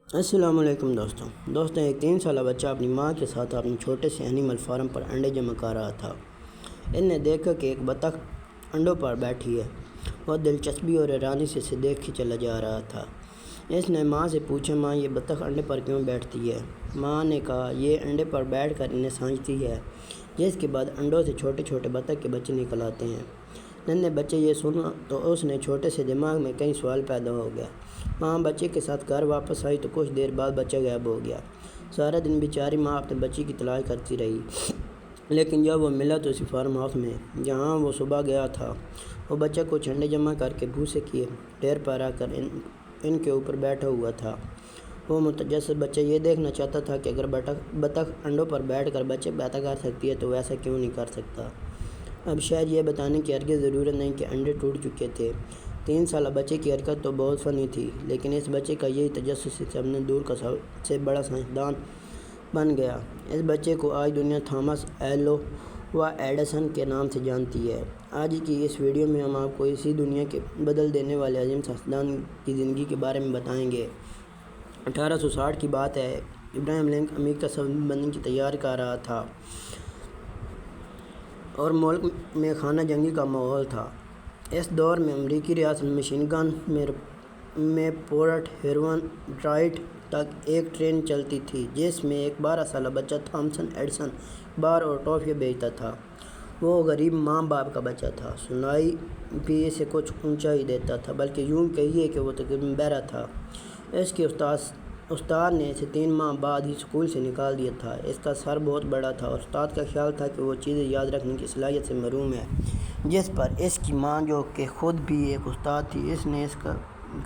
السلام علیکم دوستوں ایک 3 سالہ بچہ اپنی ماں کے ساتھ اپنے چھوٹے سے اینیمل فارم پر انڈے جمع کر رہا تھا۔ ان نے دیکھا کہ ایک بطخ انڈوں پر بیٹھی ہے۔ وہ دلچسپی اور حیرانی سے اسے دیکھ کے چلا جا رہا تھا۔ اس نے ماں سے پوچھا، ماں یہ بطخ انڈے پر کیوں بیٹھتی ہے؟ ماں نے کہا، یہ انڈے پر بیٹھ کر انہیں سانچتی ہے، جس کے بعد انڈوں سے چھوٹے چھوٹے بطخ کے بچے نکل آتے ہیں۔ ننھے بچے یہ سنا تو اس نے چھوٹے سے دماغ میں کئی سوال پیدا ہو گیا۔ ماں بچے کے ساتھ گھر واپس آئی تو کچھ دیر بعد بچہ غائب ہو گیا۔ سارا دن بیچاری ماں اپنے بچے کی تلاش کرتی رہی، لیکن جب وہ ملا تو اسی فارم ہاؤس میں جہاں وہ صبح گیا تھا۔ وہ بچہ کچھ انڈے جمع کر کے بھوسے کے ڈھیر پر آ کر ان کے اوپر بیٹھا ہوا تھا۔ وہ متجسس بچہ یہ دیکھنا چاہتا تھا کہ اگر بطخ انڈوں پر بیٹھ کر بچے پیدا کر سکتی ہے تو ویسا کیوں نہیں کر سکتا۔ اب شاید یہ بتانے کی ہرگز ضرورت نہیں کہ انڈے ٹوٹ چکے تھے۔ 3 سالہ بچے کی حرکت تو بہت فنی تھی، لیکن اس بچے کا یہی تجسس اسے اپنے دور کا سب سے بڑا سائنسدان بن گیا۔ اس بچے کو آج دنیا تھامس ایلوا ایڈیسن کے نام سے جانتی ہے۔ آج کی اس ویڈیو میں ہم آپ کو اسی دنیا کے بدل دینے والے عظیم سائنسدان کی زندگی کے بارے میں بتائیں گے۔ 1860 کی بات ہے۔ ابراہیم لنکن امریکہ صدر بننے کی تیاری کر رہا تھا اور ملک میں خانہ جنگی کا ماحول تھا۔ اس دور میں امریکی ریاست مشیگن میں پورٹ ہیروین ڈیٹرائٹ تک ایک ٹرین چلتی تھی، جس میں ایک 12 سالہ بچہ تھامس ایڈیسن اخبار اور ٹافیاں بیچتا تھا۔ وہ غریب ماں باپ کا بچہ تھا، سنائی بھی اسے کچھ اونچا ہی دیتا تھا، بلکہ یوں کہیے کہ وہ تقریباً بہرا تھا۔ اس کے استاد نے اسے 3 ماہ بعد ہی اسکول سے نکال دیا تھا۔ اس کا سر بہت بڑا تھا اور استاد کا خیال تھا کہ وہ چیزیں یاد رکھنے کی صلاحیت سے محروم ہے، جس پر اس کی ماں، جو کہ خود بھی ایک استاد تھی، اس نے اس کا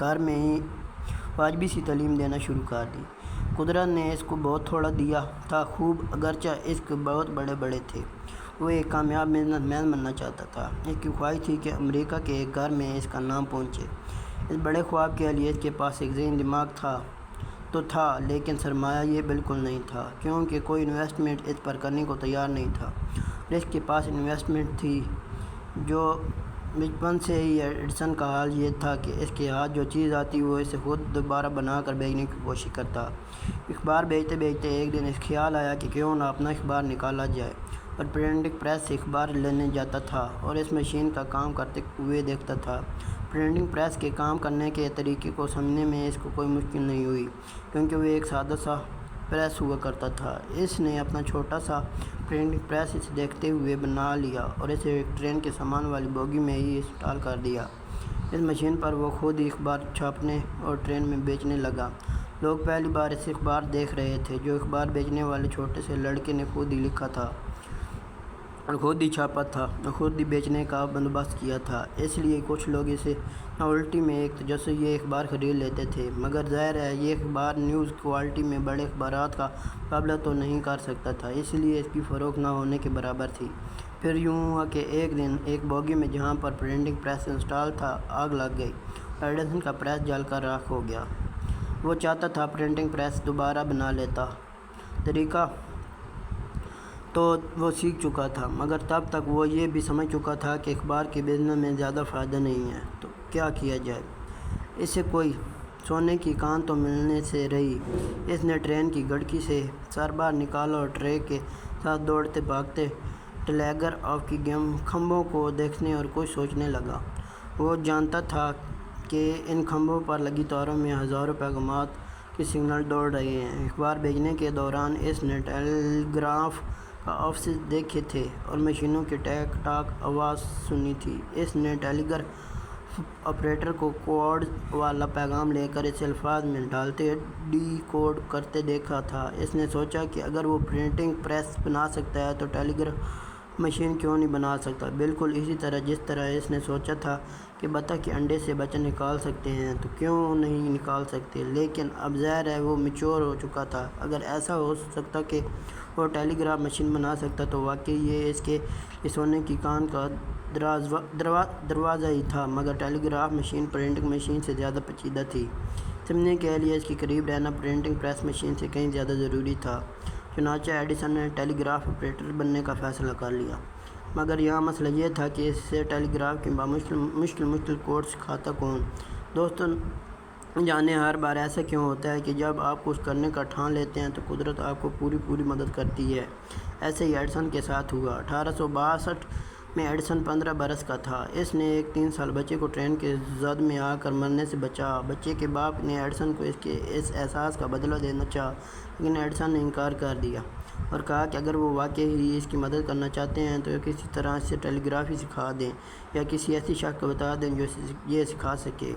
گھر میں ہی واجبی سی تعلیم دینا شروع کر دی۔ قدرت نے اس کو بہت تھوڑا دیا تھا خوب، اگرچہ اس کے بہت بڑے تھے۔ وہ ایک کامیاب بزنس مین بننا چاہتا تھا۔ اس کی خواہش تھی کہ امریکہ کے ایک گھر میں اس کا نام پہنچے۔ اس بڑے خواب کے لیے اس کے پاس ایک ذہین دماغ تھا، لیکن سرمایہ یہ بالکل نہیں تھا، کیونکہ کوئی انویسٹمنٹ اس پر کرنے کو تیار نہیں تھا۔ اور اس کے پاس انویسٹمنٹ تھی جو بچپن سے ہی ایڈیسن کا حال یہ تھا کہ اس کے ہاتھ جو چیز آتی وہ اسے خود دوبارہ بنا کر بیچنے کی کوشش کرتا۔ اخبار بیچتے بیچتے ایک دن اس خیال آیا کہ کیوں نہ اپنا اخبار نکالا جائے، اور پرنٹنگ پریس سے اخبار لینے جاتا تھا اور اس مشین کا کام کرتے ہوئے دیکھتا تھا۔ پرنٹنگ پریس کے کام کرنے کے طریقے کو سمجھنے میں اس کو کوئی مشکل نہیں ہوئی، کیونکہ وہ ایک سادہ سا پریس ہوا کرتا تھا۔ اس نے اپنا چھوٹا سا پرنٹنگ پریس اسے دیکھتے ہوئے بنا لیا اور اسے ایک ٹرین کے سامان والی بوگی میں ہی انسٹال کر دیا۔ اس مشین پر وہ خود ہی اخبار چھاپنے اور ٹرین میں بیچنے لگا۔ لوگ پہلی بار اسے اخبار دیکھ رہے تھے جو اخبار بیچنے والے چھوٹے سے لڑکے نے خود ہی لکھا تھا اور خود ہی چھاپا تھا اور خود ہی بیچنے کا بندوبست کیا تھا۔ اس لیے کچھ لوگ اسے ناولٹی میں ایک تجسس یہ اخبار خرید لیتے تھے، مگر ظاہر ہے یہ اخبار نیوز کوالٹی میں بڑے اخبارات کا مقابلہ تو نہیں کر سکتا تھا، اس لیے اس کی فروخت نہ ہونے کے برابر تھی۔ پھر یوں ہوا کہ ایک دن ایک بوگی میں جہاں پر پرنٹنگ پریس انسٹال تھا آگ لگ گئی اور ایڈیسن کا پریس جل کر راکھ ہو گیا۔ وہ چاہتا تھا پرنٹنگ پریس دوبارہ بنا لیتا، طریقہ تو وہ سیکھ چکا تھا، مگر تب تک وہ یہ بھی سمجھ چکا تھا کہ اخبار کے بزنس میں زیادہ فائدہ نہیں ہے۔ تو کیا کیا جائے؟ اسے کوئی سونے کی کان تو ملنے سے رہی۔ اس نے ٹرین کی کھڑکی سے سر باہر نکالا اور ٹرین کے ساتھ دوڑتے بھاگتے ٹیلی گراف کے کھمبوں کو دیکھنے اور کچھ سوچنے لگا۔ وہ جانتا تھا کہ ان کھمبوں پر لگی تاروں میں ہزاروں پیغامات کے سگنل دوڑ رہے ہیں۔ اخبار بیچنے کے دوران اس نے ٹیلی گراف کا آفس دیکھے تھے اور مشینوں کی ٹیک ٹاک آواز سنی تھی۔ اس نے ٹیلی گراف آپریٹر کو کوڈ والا پیغام لے کر اسے الفاظ میں ڈالتے ڈی کوڈ کرتے دیکھا تھا۔ اس نے سوچا کہ اگر وہ پرنٹنگ پریس بنا سکتا ہے تو ٹیلی گراف مشین کیوں نہیں بنا سکتا، بالکل اسی طرح جس طرح اس نے سوچا تھا کہ بطخ کے انڈے سے بچہ نکال سکتے ہیں تو کیوں نہیں نکال سکتے۔ لیکن اب ظاہر ہے وہ میچور ہو چکا تھا۔ اگر ایسا ہو سکتا کہ وہ ٹیلی گراف مشین بنا سکتا تو واقعی یہ اس کے لیے سونے کی کان کا دروازہ ہی تھا، مگر ٹیلی گراف مشین پرنٹنگ مشین سے زیادہ پیچیدہ تھی۔ سمجھنے کے لیے اس کے قریب رہنا پرنٹنگ پریس مشین سے کہیں زیادہ ضروری تھا۔ چنانچہ ایڈیسن نے ٹیلی گراف آپریٹر بننے کا فیصلہ کر لیا، مگر یہاں مسئلہ یہ تھا کہ اسے ٹیلی گراف کے بامشکل کوڈ سکھاتا کون؟ دوستوں، جانے ہر بار ایسا کیوں ہوتا ہے کہ جب آپ کچھ کرنے کا ٹھان لیتے ہیں تو قدرت آپ کو پوری مدد کرتی ہے۔ ایسے ہی ایڈیسن کے ساتھ ہوا۔ 1862 میں ایڈیسن 15 برس کا تھا۔ اس نے ایک 3 سال بچے کو ٹرین کے زد میں آ کر مرنے سے بچایا۔ بچے کے باپ نے ایڈیسن کو اس احساس کا بدلہ دینا چاہا، لیکن ایڈیسن نے انکار کر دیا اور کہا کہ اگر وہ واقعی ہی اس کی مدد کرنا چاہتے ہیں تو کسی طرح اسے ٹیلی گرافی سکھا دیں یا کسی ایسی شخص کو بتا دیں جو یہ سکھا سکے۔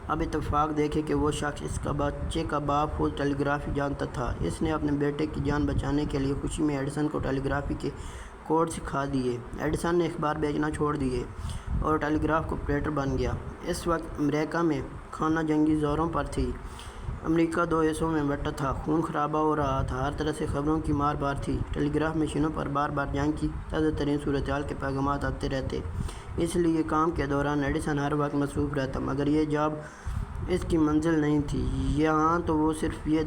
اب اتفاق دیکھے کہ وہ شخص اس کا بچے کا باپ خود ٹیلی گرافی جانتا تھا۔ اس نے اپنے بیٹے کی جان بچانے کے لیے خوشی میں ایڈیسن کو ٹیلی گرافی کے کوڈ سکھا دیے۔ ایڈیسن نے اخبار بیچنا چھوڑ دیے اور ٹیلی گراف آپریٹر بن گیا۔ اس وقت امریکہ میں خانہ جنگی زوروں پر تھی۔ امریکہ 2 حصوں میں بٹا تھا، خون خرابہ ہو رہا تھا، ہر طرح سے خبروں کی مار بار تھی۔ ٹیلی گراف مشینوں پر بار بار جنگ کی تازہ ترین صورتحال کے پیغامات آتے رہتے، اس لیے کام کے دوران ایڈیسن ہر وقت مصروف رہتا، مگر یہ جاب اس کی منزل نہیں تھی۔ یہاں تو وہ صرف یہ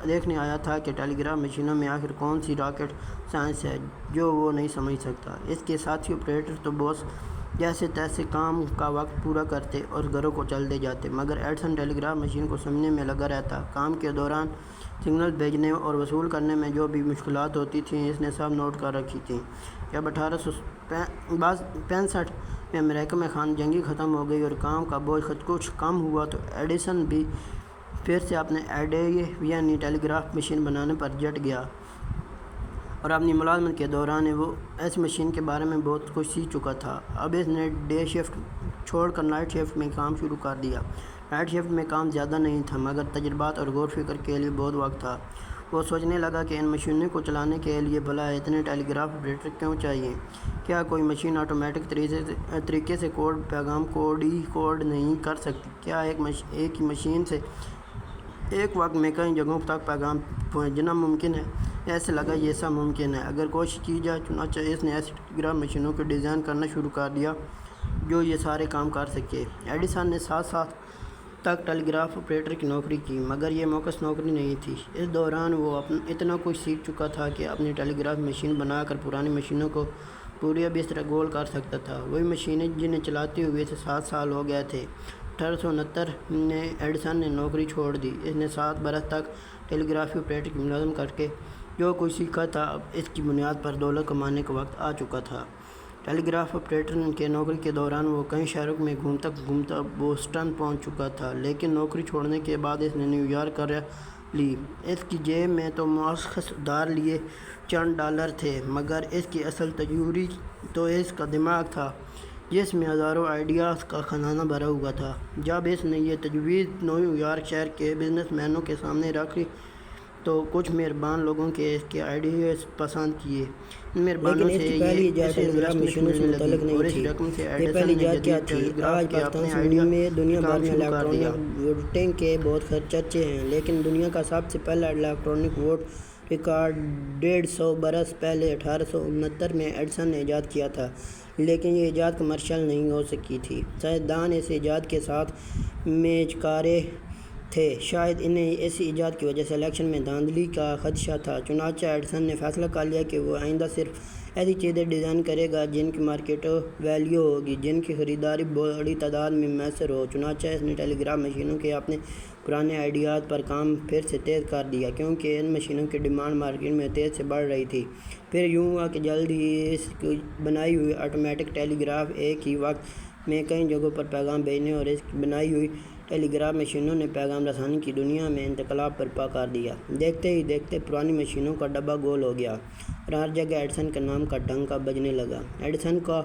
دیکھنے آیا تھا کہ ٹیلی گراف مشینوں میں آخر کون سی راکٹ سائنس ہے جو وہ نہیں سمجھ سکتا۔ اس کے ساتھی آپریٹر تو بس جیسے تیسے کام کا وقت پورا کرتے اور گھروں کو چلتے جاتے، مگر ایڈیسن ٹیلی گراف مشین کو سمجھنے میں لگا رہتا۔ کام کے دوران سگنل بھیجنے اور وصول کرنے میں جو بھی مشکلات ہوتی تھیں اس نے سب نوٹ کر رکھی تھیں۔ جب 1865 میں امریکہ میں خانہ جنگی ختم ہو گئی اور کام کا بوجھ کچھ کم ہوا تو ایڈیسن بھی پھر سے اپنے آئیڈے یعنی ٹیلی گراف مشین بنانے پر جٹ گیا اور اپنی ملازمت کے دوران وہ اس مشین کے بارے میں بہت کچھ سیکھ چکا تھا۔ اب اس نے ڈے شفٹ چھوڑ کر نائٹ شفٹ میں کام شروع کر دیا۔ نائٹ شفٹ میں کام زیادہ نہیں تھا، مگر تجربات اور غور فکر کے لیے بہت وقت تھا۔ وہ سوچنے لگا کہ ان مشینوں کو چلانے کے لیے بھلا اتنے ٹیلی گراف آپریٹر کیوں چاہیے؟ کیا کوئی مشین آٹومیٹک طریقے سے پیغام کوڈ نہیں کر سکتی؟ کیا ایک ہی مشین سے ایک وقت میں کئی جگہوں تک پیغام بھیجنا ممکن ہے؟ ایسے لگا یہ سب ممکن ہے اگر کوشش کی جائے۔ چنانچہ اس نے ایسی ٹیلی گراف مشینوں کو ڈیزائن کرنا شروع کر دیا جو یہ سارے کام کر سکے۔ ایڈیسن نے 7 سال تک ٹیلی گراف آپریٹر کی نوکری کی، مگر یہ موقس نوکری نہیں تھی۔ اس دوران وہ اتنا کچھ سیکھ چکا تھا کہ اپنی ٹیلی گراف مشین بنا کر پرانی مشینوں کو پوری اب اس طرح گول کر سکتا تھا۔ وہی مشینیں جنہیں چلاتے ہوئے اسے 7 سال ہو گئے تھے۔ 1869 میں ایڈیسن نے نوکری چھوڑ دی۔ اس نے 7 برس تک ٹیلی گرافی آپریٹر کی ملازمت کر کے جو کچھ سیکھا تھا، اب اس کی بنیاد پر دولت کمانے کا وقت آ چکا تھا۔ ٹیلی گراف آپریٹر کے نوکری کے دوران وہ کئی شہروں میں گھومتا بوسٹن پہنچ چکا تھا، لیکن نوکری چھوڑنے کے بعد اس نے نیو یارک کر لی۔ اس کی جیب میں تو مشخص ادھار لیے چند ڈالر تھے، مگر اس کی اصل تجوری تو اس کا دماغ تھا جس میں ہزاروں آئیڈیاز کا خزانہ بھرا ہوا تھا۔ جب اس نے یہ تجویز نیو یارک شہر کے بزنس مینوں کے سامنے رکھی تو کچھ مہربان لوگوں کے اس کے آئیڈیاز پسند کیے۔ ان مہربانوں سے یہ مشینوں سے متعلق نہیں تھی۔ یہ پہلی ایجاد کیا تھی؟ آج پاکستان میں دنیا بھر میں الیکٹرانک ووٹنگ کے بہت چرچے ہیں، لیکن دنیا کا سب سے پہلا الیکٹرانک ووٹ ریکارڈ 150 برس پہلے 1869 میں ایڈیسن نے ایجاد کیا تھا، لیکن یہ ایجاد کمرشل نہیں ہو سکی تھی۔ سائنسدان اس ایجاد کے ساتھ میچکارے تھے، شاید انہیں اس ایجاد کی وجہ سے الیکشن میں دھاندلی کا خدشہ تھا۔ چنانچہ ایڈیسن نے فیصلہ کر لیا کہ وہ آئندہ صرف ایسی چیزیں ڈیزائن کرے گا جن کی مارکیٹ ویلیو ہوگی، جن کی خریداری بڑی تعداد میں میسر ہو۔ چنانچہ اس نے ٹیلی گراف مشینوں کے اپنے پرانے آئیڈیاز پر کام پھر سے تیز کر دیا، کیونکہ ان مشینوں کی ڈیمانڈ مارکیٹ میں تیزی سے بڑھ رہی تھی۔ پھر یوں ہوا کہ جلد ہی اس کی بنائی ہوئی آٹومیٹک ٹیلی گراف ایک ہی وقت میں کئی جگہوں پر پیغام بھیجنے اور اس کی بنائی ہوئی ٹیلی گراف مشینوں نے پیغام رسانی کی دنیا میں انقلاب برپا کر دیا۔ دیکھتے ہی دیکھتے پرانی مشینوں کا ڈبہ گول ہو گیا اور ہر جگہ ایڈیسن کے نام کا ڈنکا بجنے لگا۔ ایڈیسن کو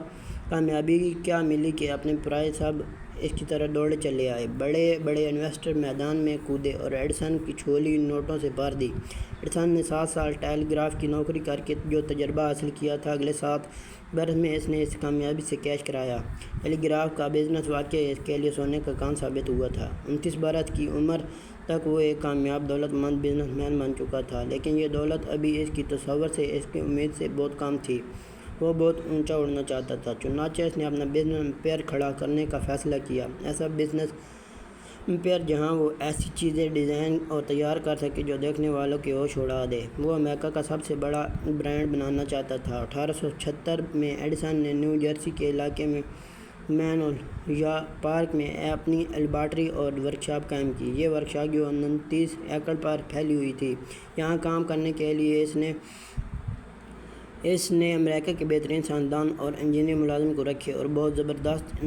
کامیابی کیا ملی کہ اپنے پرائے سب اس کی طرح دوڑے چلے آئے۔ بڑے بڑے انویسٹر میدان میں کودے اور ایڈیسن کی جھولی نوٹوں سے بھر دی۔ ایڈیسن نے 7 سال ٹیلی گراف کی نوکری کر کے جو تجربہ حاصل کیا تھا، اگلے 7 برس میں اس نے اس کامیابی سے کیش کرایا۔ ٹیلی گراف کا بزنس واقعی اس کے لیے سونے کا کان ثابت ہوا تھا۔ 29 برس کی عمر تک وہ ایک کامیاب دولت مند بزنس مین بن چکا تھا، لیکن یہ دولت ابھی اس کی تصور سے، اس کی امید سے بہت کم تھی۔ وہ بہت اونچا اڑنا چاہتا تھا۔ چنانچہ اس نے اپنا بزنس امپائر کھڑا کرنے کا فیصلہ کیا، ایسا بزنس امپائر جہاں وہ ایسی چیزیں ڈیزائن اور تیار کر سکے جو دیکھنے والوں کے ہوش اڑا دے۔ وہ امریکہ کا سب سے بڑا برانڈ بنانا چاہتا تھا۔ 1876 میں ایڈیسن نے نیو جرسی کے علاقے میں مینول یا پارک میں اپنی لیبارٹری اور ورکشاپ قائم کی۔ یہ ورکشاپ جو 29 ایکڑ پر پھیلی ہوئی تھی، یہاں کام کرنے کے لیے اس نے امریکہ کے بہترین سائنسدان اور انجینئر ملازم کو رکھے اور بہت زبردست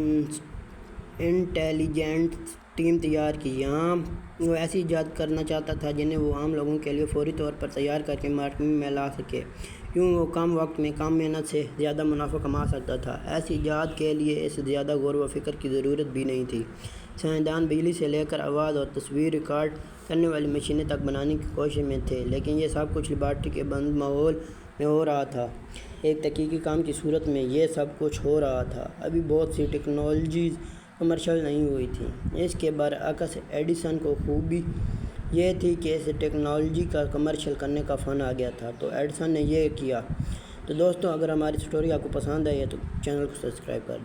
انٹیلیجنس ٹیم تیار کی۔ یہاں وہ ایسی ایجاد کرنا چاہتا تھا جنہیں وہ عام لوگوں کے لیے فوری طور پر تیار کر کے مارکیٹ میں لا سکے، یوں وہ کم وقت میں کم محنت سے زیادہ منافع کما سکتا تھا۔ ایسی ایجاد کے لیے اسے زیادہ غور و فکر کی ضرورت بھی نہیں تھی۔ سائنسدان بجلی سے لے کر آواز اور تصویر ریکارڈ کرنے والی مشینیں تک بنانے کی کوشش میں تھے، لیکن یہ سب کچھ لیبارٹری کے بند ماحول میں ہو رہا تھا۔ ایک تحقیقی کام کی صورت میں یہ سب کچھ ہو رہا تھا۔ ابھی بہت سی ٹیکنالوجیز کمرشل نہیں ہوئی تھیں۔ اس کے برعکس ایڈیسن کو خوبی یہ تھی کہ اسے ٹیکنالوجی کا کمرشل کرنے کا فن آ گیا تھا، تو ایڈیسن نے یہ کیا۔ تو دوستو، اگر ہماری سٹوری آپ کو پسند آئی ہے تو چینل کو سبسکرائب کر دیں۔